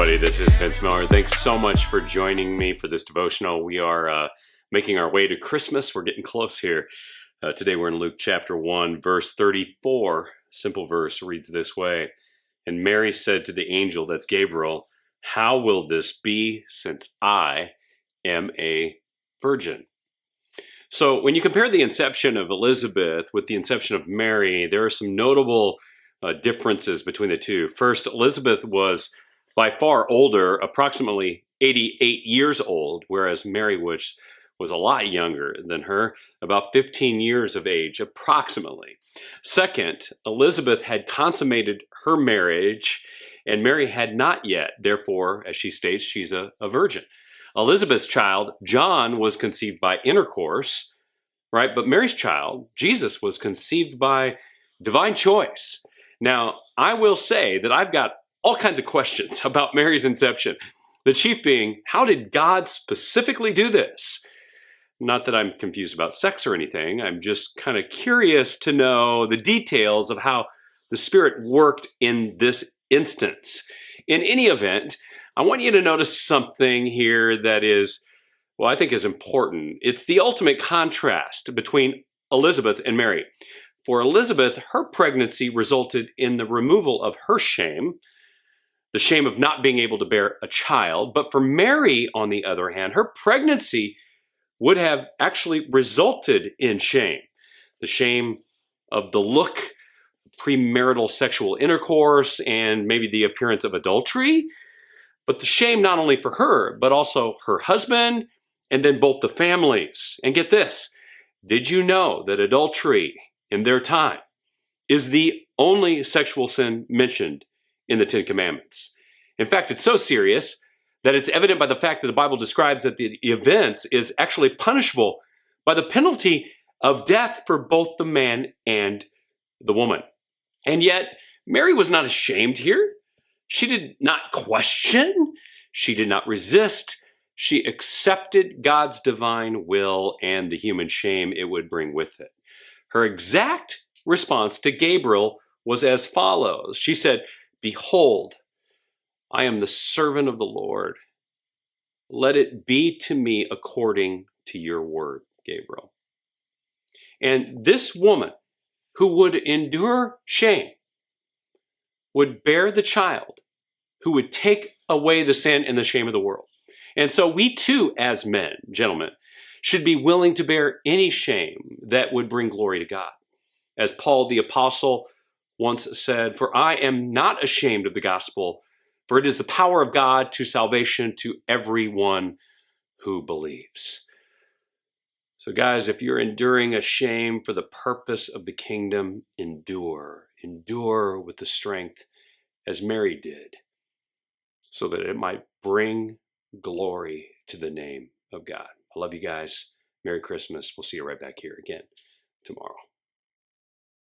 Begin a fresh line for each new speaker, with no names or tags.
everybody. This is Vince Miller. Thanks so much for joining me for this devotional. We are making our way to Christmas. We're getting close here. Today we're in Luke chapter 1, verse 34. Simple verse reads this way. And Mary said to the angel, that's Gabriel, how will this be since I am a virgin? So when you compare the inception of Elizabeth with the inception of Mary, there are some notable differences between the two. First, Elizabeth was by far older, approximately 88 years old, whereas Mary was a lot younger than her, about 15 years of age, approximately. Second, Elizabeth had consummated her marriage, and Mary had not yet. Therefore, as she states, she's a virgin. Elizabeth's child, John, was conceived by intercourse, right? But Mary's child, Jesus, was conceived by divine choice. Now, I will say that I've got all kinds of questions about Mary's inception. The chief being, how did God specifically do this? Not that I'm confused about sex or anything. I'm just kind of curious to know the details of how the Spirit worked in this instance. In any event, I want you to notice something here that is, well, I think is important. It's the ultimate contrast between Elizabeth and Mary. For Elizabeth, her pregnancy resulted in the removal of her shame, the shame of not being able to bear a child. But for Mary, on the other hand, her pregnancy would have actually resulted in shame. The shame of the look, premarital sexual intercourse, and maybe the appearance of adultery. But the shame not only for her, but also her husband, and then both the families. And get this, did you know that adultery in their time is the only sexual sin mentioned in the Ten Commandments? In fact, it's so serious that it's evident by the fact that the Bible describes that the offense is actually punishable by the penalty of death for both the man and the woman. And yet, Mary was not ashamed here. She did not question. She did not resist. She accepted God's divine will and the human shame it would bring with it. Her exact response to Gabriel was as follows. She said, "Behold, I am the servant of the Lord. Let it be to me according to your word, Gabriel." And this woman who would endure shame would bear the child who would take away the sin and the shame of the world. And so we too, as men, gentlemen, should be willing to bear any shame that would bring glory to God. As Paul the apostle once said, "For I am not ashamed of the gospel, for it is the power of God to salvation to everyone who believes." So guys, if you're enduring a shame for the purpose of the kingdom, endure. Endure with the strength as Mary did, so that it might bring glory to the name of God. I love you guys. Merry Christmas. We'll see you right back here again tomorrow.